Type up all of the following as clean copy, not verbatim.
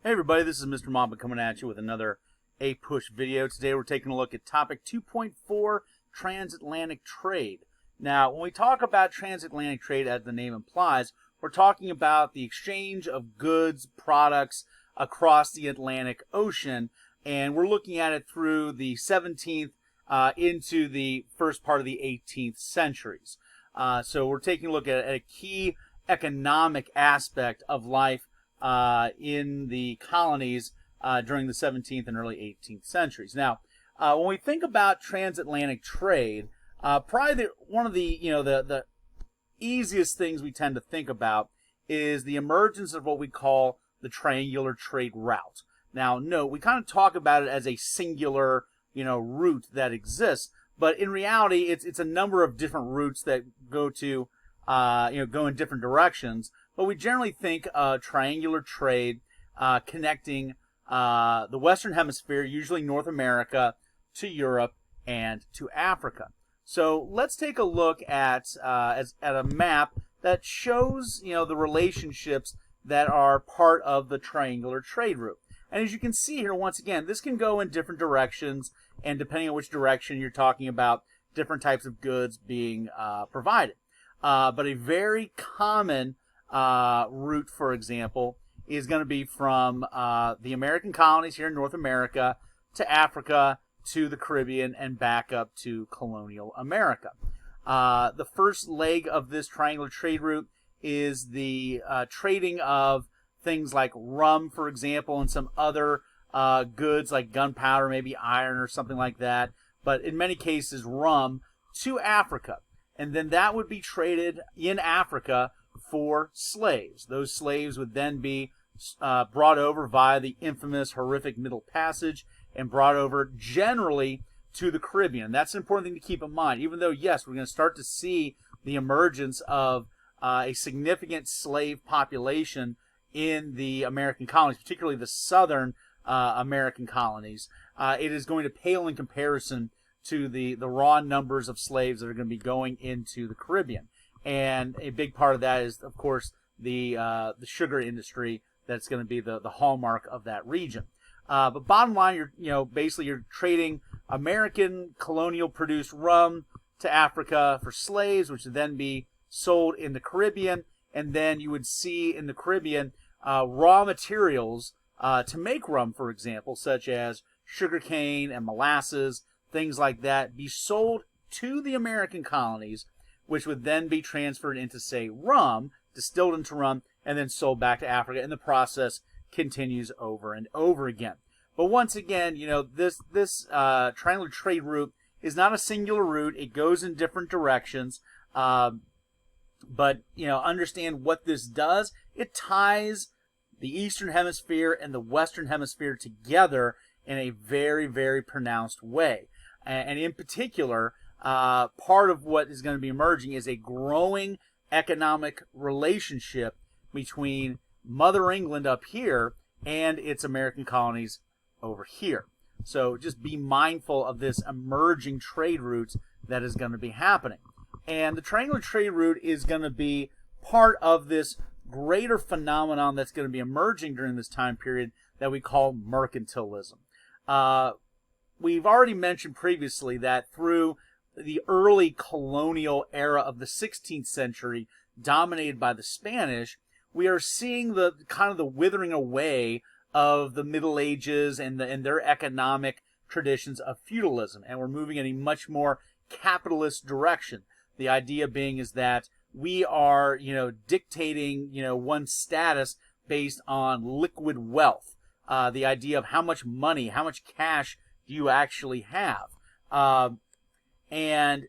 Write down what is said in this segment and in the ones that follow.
Hey everybody, this is Mr. Mamba coming at you with another APUSH video. Today we're taking a look at topic 2.4, transatlantic trade. Now, when we talk about transatlantic trade, as the name implies, we're talking about the exchange of goods, products across the Atlantic Ocean, and we're looking at it through the 17th into the first part of the 18th centuries. So we're taking a look at a key economic aspect of life in the colonies during the 17th and early 18th centuries. Now, when we think about transatlantic trade, probably one of the easiest things we tend to think about is the emergence of what we call the triangular trade route. Now, note, we kind of talk about it as a singular, route that exists, but in reality, it's a number of different routes that go to, go in different directions. But we generally think triangular trade connecting the Western Hemisphere, usually North America, to Europe and to Africa. So let's take a look at a map that shows the relationships that are part of the triangular trade route. And as you can see here, once again, this can go in different directions, and depending on which direction you're talking about, different types of goods being provided. But a very common route, for example, is going to be from the American colonies here in North America to Africa to the Caribbean and back up to colonial America. The first leg of this triangular trade route is the trading of things like rum, for example, and some other goods like gunpowder, maybe iron or something like that, but in many cases rum, to Africa. And then that would be traded in Africa for slaves. Those slaves would then be brought over via the infamous horrific Middle Passage and brought over generally to the Caribbean. That's an important thing to keep in mind. Even though, yes, we're going to start to see the emergence of a significant slave population in the American colonies, particularly the southern American colonies, it is going to pale in comparison to the raw numbers of slaves that are going to be going into the Caribbean. And a big part of that is, of course, the sugar industry that's going to be the hallmark of that region. But bottom line, basically you're trading American colonial-produced rum to Africa for slaves, which would then be sold in the Caribbean, and then you would see in the Caribbean raw materials to make rum, for example, such as sugarcane and molasses, things like that, be sold to the American colonies, which would then be transferred into, say, rum, distilled into rum, and then sold back to Africa, and the process continues over and over again. But once again, this triangular trade route is not a singular route. It goes in different directions. But, understand what this does. It ties the Eastern Hemisphere and the Western Hemisphere together in a very, very pronounced way. And in particular, part of what is going to be emerging is a growing economic relationship between Mother England up here and its American colonies over here. So just be mindful of this emerging trade route that is going to be happening. And the triangular trade route is going to be part of this greater phenomenon that's going to be emerging during this time period that we call mercantilism. We've already mentioned previously that through the early colonial era of the 16th century, dominated by the Spanish, we are seeing the kind of the withering away of the Middle Ages and their economic traditions of feudalism, and we're moving in a much more capitalist direction. The idea being is that we are, dictating, one's status based on liquid wealth. The idea of how much money, how much cash do you actually have? And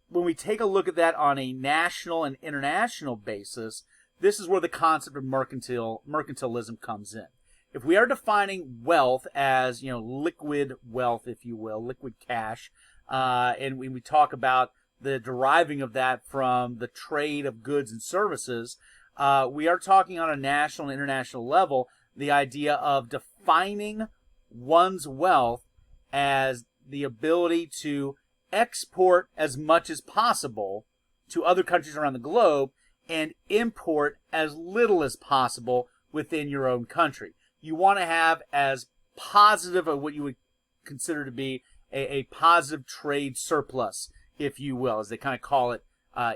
when we take a look at that on a national and international basis, this is where the concept of mercantilism comes in. If we are defining wealth as, liquid wealth, if you will, liquid cash, and when we talk about the deriving of that from the trade of goods and services, we are talking on a national and international level, the idea of defining one's wealth as the ability to export as much as possible to other countries around the globe and import as little as possible within your own country. you want to have as positive of what you would consider to be a positive trade surplus, if you will, as they kind of call it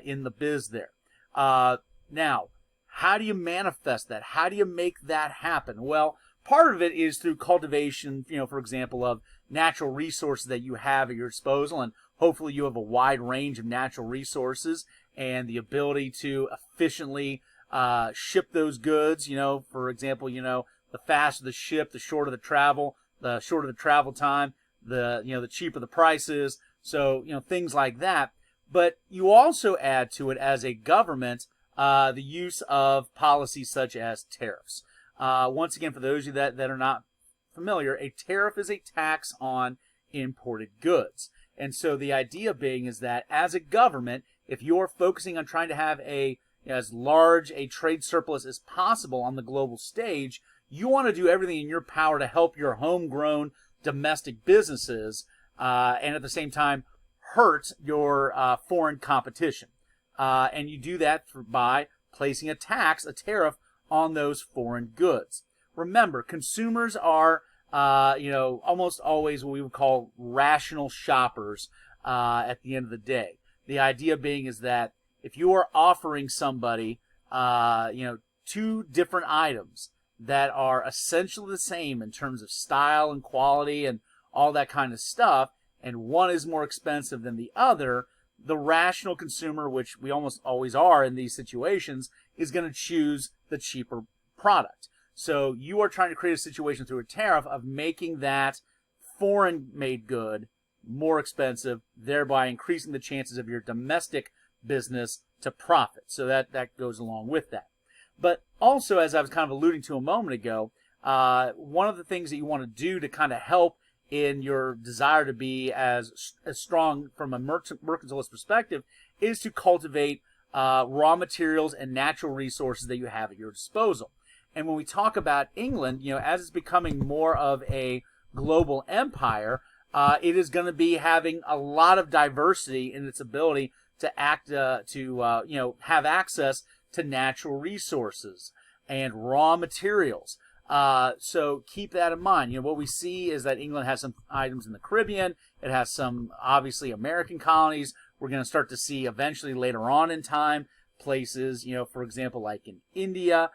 in the biz there. Now, how do you manifest that? How do you make that happen? Well, part of it is through cultivation, for example, of natural resources that you have at your disposal, and hopefully you have a wide range of natural resources and the ability to efficiently ship those goods. For example, the faster the ship, the shorter the travel time, the cheaper the prices. So, things like that. But you also add to it as a government the use of policies such as tariffs. Once again, for those of you that are not familiar, a tariff is a tax on imported goods. And so the idea being is that as a government, if you're focusing on trying to have as large a trade surplus as possible on the global stage, you want to do everything in your power to help your homegrown domestic businesses and at the same time hurt your foreign competition. And you do that by placing a tariff on those foreign goods. Remember, consumers are, almost always what we would call rational shoppers at the end of the day. The idea being is that if you are offering somebody, two different items that are essentially the same in terms of style and quality and all that kind of stuff, and one is more expensive than the other, the rational consumer, which we almost always are in these situations, is going to choose the cheaper product. So you are trying to create a situation through a tariff of making that foreign-made good more expensive, thereby increasing the chances of your domestic business to profit. So that goes along with that. But also, as I was kind of alluding to a moment ago, one of the things that you want to do to kind of help in your desire to be as strong from a mercantilist perspective is to cultivate raw materials and natural resources that you have at your disposal. And when we talk about England, as it's becoming more of a global empire, it is going to be having a lot of diversity in its ability to have access to natural resources and raw materials. So keep that in mind. What we see is that England has some items in the Caribbean. It has some, obviously, American colonies. We're going to start to see eventually later on in time places, for example, like in India,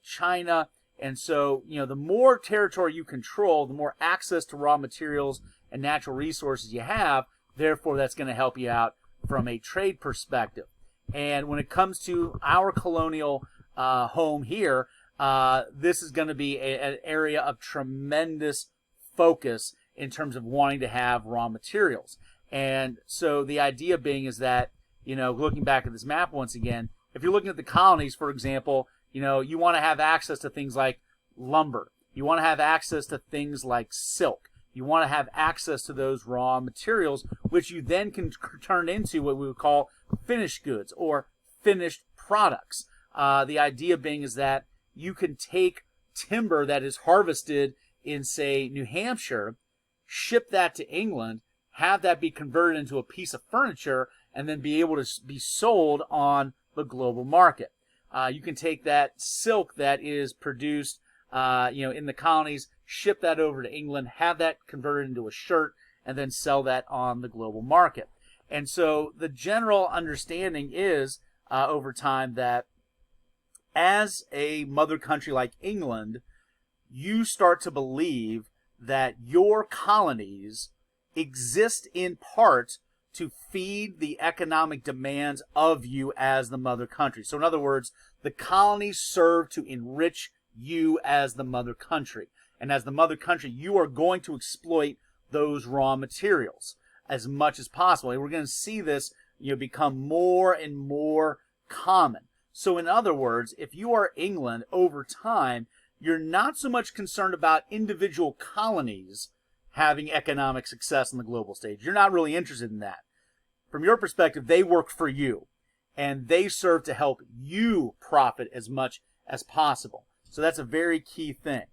China. And so, the more territory you control, the more access to raw materials and natural resources you have. Therefore, that's going to help you out from a trade perspective. And when it comes to our colonial home here, this is going to be an area of tremendous focus in terms of wanting to have raw materials. And so the idea being is that, looking back at this map once again, if you're looking at the colonies, for example, you want to have access to things like lumber. You want to have access to things like silk. You want to have access to those raw materials, which you then can turn into what we would call finished goods or finished products. The idea being is that you can take timber that is harvested in, say, New Hampshire, ship that to England, have that be converted into a piece of furniture, and then be able to be sold on the global market. You can take that silk that is produced, in the colonies, ship that over to England, have that converted into a shirt, and then sell that on the global market. And so the general understanding is, over time, that as a mother country like England, you start to believe that your colonies exist in part to feed the economic demands of you as the mother country. So in other words, the colonies serve to enrich you as the mother country. And as the mother country, you are going to exploit those raw materials as much as possible. And we're going to see this become more and more common. So in other words, if you are England over time, you're not so much concerned about individual colonies having economic success on the global stage. You're not really interested in that. From your perspective, they work for you, and they serve to help you profit as much as possible. So that's a very key thing.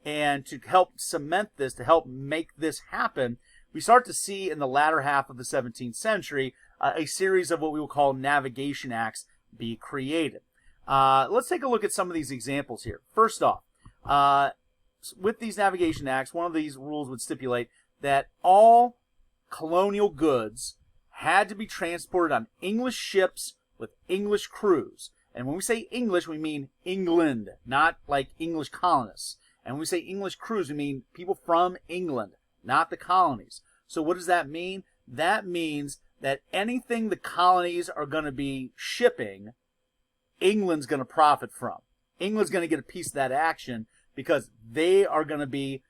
And to help cement this, to help make this happen, we start to see in the latter half of the 17th century a series of what we will call navigation acts be created. Let's take a look at some of these examples here. First off, with these navigation acts, one of these rules would stipulate that all colonial goods had to be transported on English ships with English crews. And when we say English, we mean England, not like English colonists. And when we say English crews, we mean people from England, not the colonies. So what does that mean? That means that anything the colonies are going to be shipping, England's going to profit from. England's going to get a piece of that action because they are going to be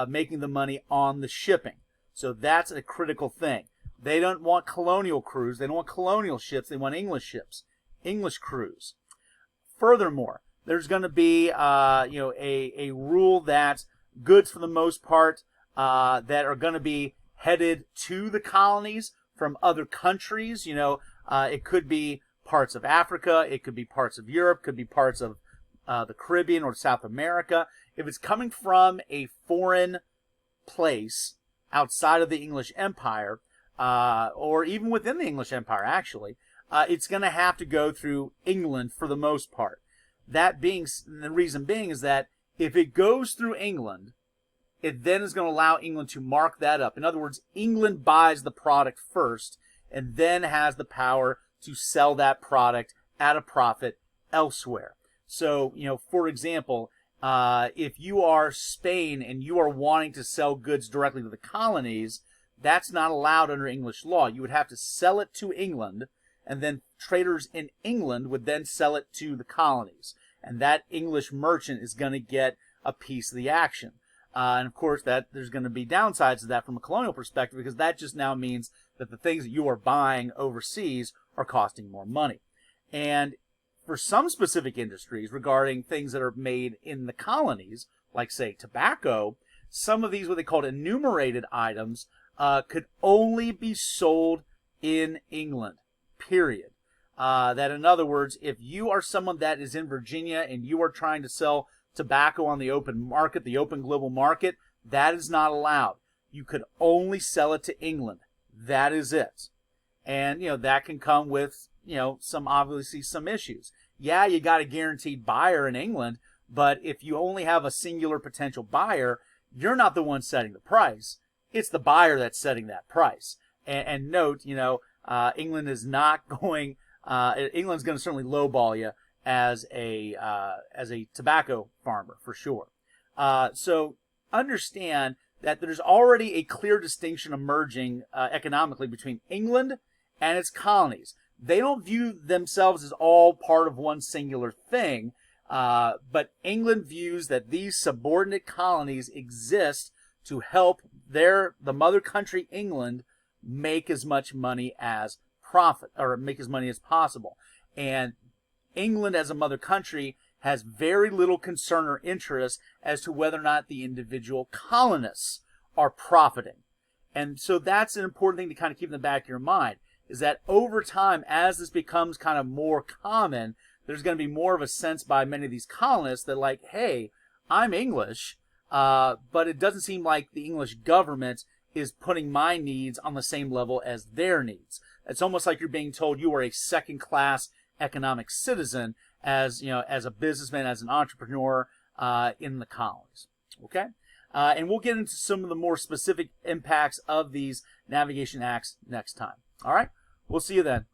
making the money on the shipping. So that's a critical thing. They don't want colonial crews. They don't want colonial ships. They want English ships, English crews. Furthermore, there's going to be a rule that goods, for the most part, that are going to be headed to the colonies from other countries. It could be parts of Africa, it could be parts of Europe, could be parts of the Caribbean or South America. If it's coming from a foreign place outside of the English Empire, or even within the English Empire, actually, it's going to have to go through England for the most part. That being, the reason being is that if it goes through England, it then is going to allow England to mark that up. In other words, England buys the product first and then has the power to sell that product at a profit elsewhere. So, for example, if you are Spain and you are wanting to sell goods directly to the colonies, that's not allowed under English law. You would have to sell it to England, and then traders in England would then sell it to the colonies. And that English merchant is going to get a piece of the action. And of course, there's going to be downsides to that from a colonial perspective, because that just now means that the things that you are buying overseas are costing more money. And for some specific industries regarding things that are made in the colonies, like, say, tobacco, some of these, what they called enumerated items, could only be sold in England, period. That, in other words, if you are someone that is in Virginia and you are trying to sell tobacco on the open market, the open global market, that is not allowed. You could only sell it to England. That is it. And, that can come with, obviously some issues. Yeah, you got a guaranteed buyer in England, but if you only have a singular potential buyer, you're not the one setting the price. It's the buyer that's setting that price. And note, England is not going, England's going to certainly lowball you as a tobacco farmer, for sure. So understand that there's already a clear distinction emerging economically between England and its colonies. They don't view themselves as all part of one singular thing, but England views that these subordinate colonies exist to help the mother country, England, make as much money as make as money as possible. And England, as a mother country, has very little concern or interest as to whether or not the individual colonists are profiting. And so that's an important thing to kind of keep in the back of your mind, is that over time, as this becomes kind of more common, there's going to be more of a sense by many of these colonists that, like, hey, I'm English, but it doesn't seem like the English government is putting my needs on the same level as their needs. It's almost like you're being told you are a second-class economic citizen as a businessman, as an entrepreneur in the colonies. Okay, and we'll get into some of the more specific impacts of these navigation acts next time. All right, we'll see you then.